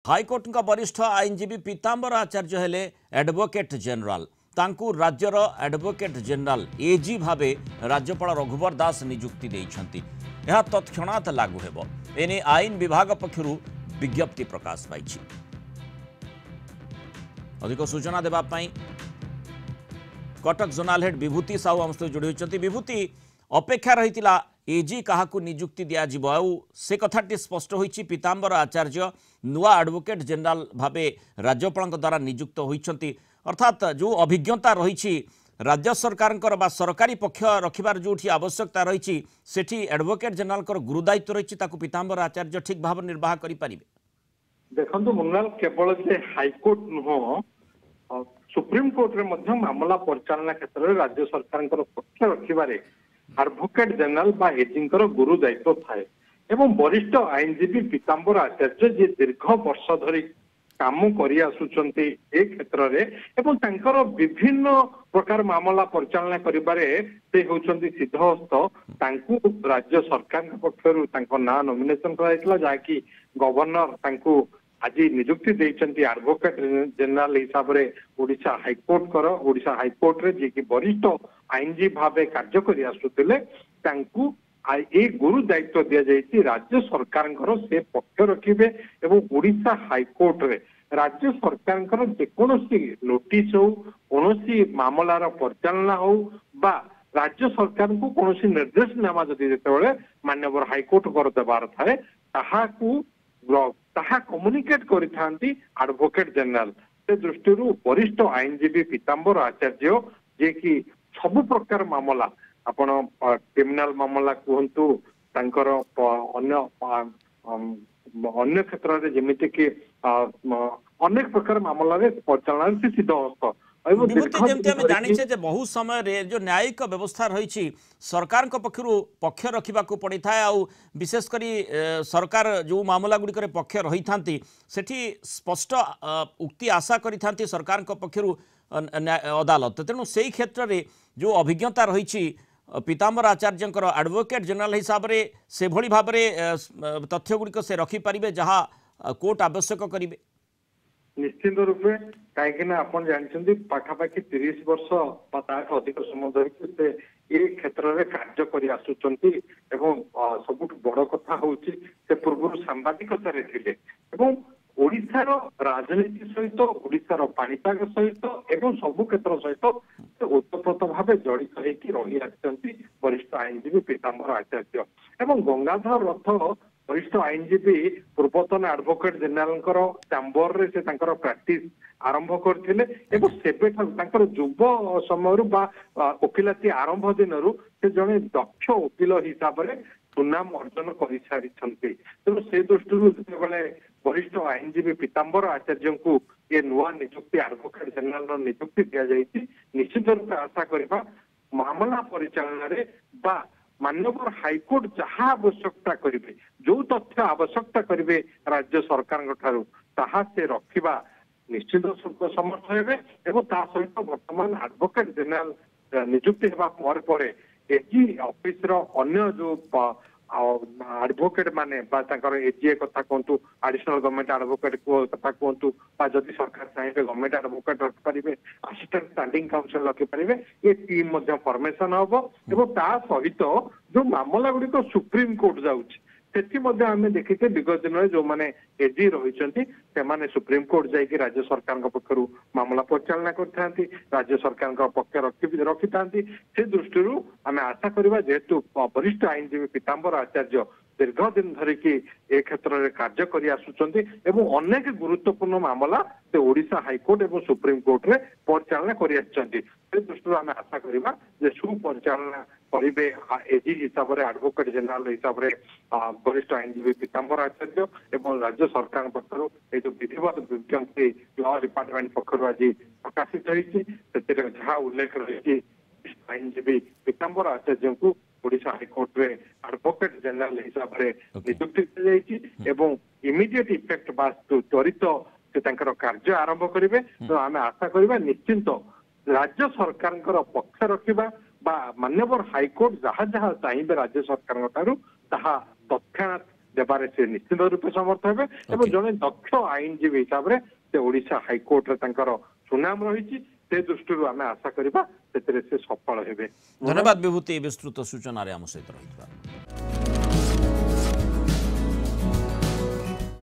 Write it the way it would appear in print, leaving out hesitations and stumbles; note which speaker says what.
Speaker 1: High court का वरिष्ठ आईनजीवी पीतांबर आचार्य हेले एडवोकेट जनरल तांकू राज्यर एडवोकेट जनरल एजी भावे राज्यपाल रघुवर दास नियुक्ति देइछंती। यह तत्क्षणात लागू हेबो एने आईन विभाग पक्षरु विज्ञप्ति प्रकाश पाइछि। अधिक सूचना देबा पई कटक जोनाल हेड विभूति साहू हम सहित जोड़ी होइछंती। विभूति अपेक्षा रहितिला एजी काहाकू नियुक्ति दिया जिवो आ से कथाटी स्पष्ट होइछि पीतांबर आचार्य नुआ एडवोकेट जनरल भावे राज्यपाल द्वारा नियुक्त होइछंती। अर्थात जो अभिज्ञता रही राज्य सरकार सरकारी पक्ष रखिबार जो आवश्यकता रही सेठी एडवोकेट जनरल गुरुदायित्व रही पीतांबर आचार्य ठीक भाव निर्वाह करि परिबे।
Speaker 2: देखंतु मुन्नाल केवल जे हाईकोर्ट नुह सुप्रीम कोर्ट रे मध्य मामला परिचालना क्षेत्र में राज्य सरकार पक्ष रखिबारे एडवोकेट जनरल बा एजी गुरु दायित्व थाए एवं वरिष्ठ आईनजीवी पीतांबर आचार्य जे दीर्घ वर्ष धरी काम करि आसुचंती ए क्षेत्र रे एवं तांकर विभिन्न प्रकार मामला परिचालना करिबारे से होचंती सिद्धहस्त तांकू राज्य सरकार पक्षरु तांको ना नॉमिनेशन कराइतला जाकी गवर्नर तांकू आज नियुक्ति देइचंती एडवोकेट जनरल हिसाब रे ओडिशा हाईकोर्ट रे जे कि वरिष्ठ आईनजीवी भावे कार्य करि आसुतिले तांकू ए गुरु दायित्व दिया जाइए राज्य सरकार से पक्ष रखिबे एवं ओडिशा हाईकोर्ट रे राज्य सरकार जेकोसी नोटिस हो कौन मामलार परिचालना हो बा राज्य सरकार को कौन निर्देशनामा जदि जेतेबेले माननीय हाईकोर्ट कर देबार थाए ताहा कम्युनिकेट करिथांती एडवोकेट जनरल से दृष्टि वरिष्ठ आईनजीवी पीतांबर आचार्य जे कि सब प्रकार मामला आपण क्रिमिनाल मामला कहतु अन्य क्षेत्र में जमीती कि अनेक प्रकार मामला परिचालन से सिद्धहस्त
Speaker 1: जानी बहु समय जो न्यायिक व्यवस्था रही सरकार पक्ष रखा पड़ी था विशेषकर सरकार जो मामला गुड़िक पक्ष रही था स्पष्ट उक्ति आशा करी सरकार पक्षर अदालत तेणु से ही क्षेत्र में जो अभिज्ञता रही पीतांबर आचार्य एडवोकेट जनरल हिसाब से भली भाव में तथ्य गुड़िक से रखिपारे जहाँ कोर्ट आवश्यक करेंगे
Speaker 2: निश्चित रूपे कहीं आप जानते पाखापाखि 30 वर्ष अधिक समय धरिक ये क्षेत्र में कार्य कर आसुचंती एवं सबुठ बड़ कथा हूँ से पूर्व सांबादिकता ओडिशार राजनीति सहित ओडिशार पाणीपाग सहित एवं सबु क्षेत्र सहित ओतप्रोत भाव जड़ित रही आसुचंती वरिष्ठ आईनजीवी पीतांबर आचार्य एवं गंगाधर रथ वरिष्ठ आईनजीवी पूर्वतन एडवोकेट जनरल चैम्बर रे से प्रैक्टिस आरंभ करते युव समय वकिलाती आरंभ दिन से जड़े दक्ष वकिल हिसाब से सुनाम अर्जन कर सारी तेणु से दृष्टि वरिष्ठ आईनजीवी पीतांबर आचार्य को ये नुआ नियुक्ति एडवोकेट जनरल नियुक्ति दि जाइए निश्चित रूप आशा करवा मामला परिचालन बा माननीय हाईकोर्ट जहाँ आवश्यकता करेंगे जो तथ्य आवश्यकता करेंगे राज्य सरकार से रखा निश्चित समर्थ हेबे एवं ता सहित वर्तमान एडवोकेट जनरल नियुक्ति होगा एजी ऑफिस रो अन्य जो एडवोकेट माने एजीए कथा कहतु एडिशनल गवर्नमेंट एडवोकेट कथा कहतु जदि सरकार चाहिए गवर्नमेंट एडवोकेट रखिपारे असिस्टेंट स्टैंडिंग काउंसिल रखिपारे ये टीम फॉर्मेशन हम एवं ता सहित जो मामला गुड़िक सुप्रीम कोर्ट जाऊँगी आम देखीचे विगत दिन में जो मैंने एजी रही सुप्रीम कोर्ट जाकि राज्य सरकार पक्ष मामला परिचालना करते राज्य सरकार पक्ष रखी था से दृष्टि आम आशा करवा जेहेतु वरिष्ठ आईनजीवी पीतांबर आचार्य दीर्घ दिन धरिक ए क्षेत्र में कार्य कर आसुचंती एवं अनेक गुरुत्वपूर्ण मामला से ओडिशा हाईकोर्ट एवं सुप्रीम कोर्ट रे परिचालना कर से दृष्टि आम आशा करवा सुपरिचालना करेंगे एजी हिसाब से एडवोकेट जनरल हिसाब से वरिष्ठ आईनजीवी पीतांबर आचार्य एवं राज्य सरकार पक्षर ये जो विधिवत विज्ञप्ति लॉ डिपार्टमेंट पक्षर आज प्रकाशित होती जहाँ उल्लेख रही आईनजीवी पीतांबर आचार्य को ओडिशा हाईकोर्ट रे एडवोकेट जनरल हिसाब से नियुक्ति दी जाइए इमिडिएट इफेक्ट बा त्वरित से कार्य आरंभ करेंगे तो आम आशा करवा निश्चिंत राज्य सरकार पक्ष रखा माननीय हाईकोर्ट जहाँ जहाँ चाहिए राज्य सरकार तत्क्षणात देबारे से निश्चित रूपे समर्थ हेबे एवं जने दक्ष आईनजीवी हिसाब रे से ओडिशा हाईकोर्ट रे तांकर सुनाम रही से दृष्टि आम आशा करवा से सफल हेबे।
Speaker 1: धन्यवाद विभूति विस्तृत सूचना आम सहित रही।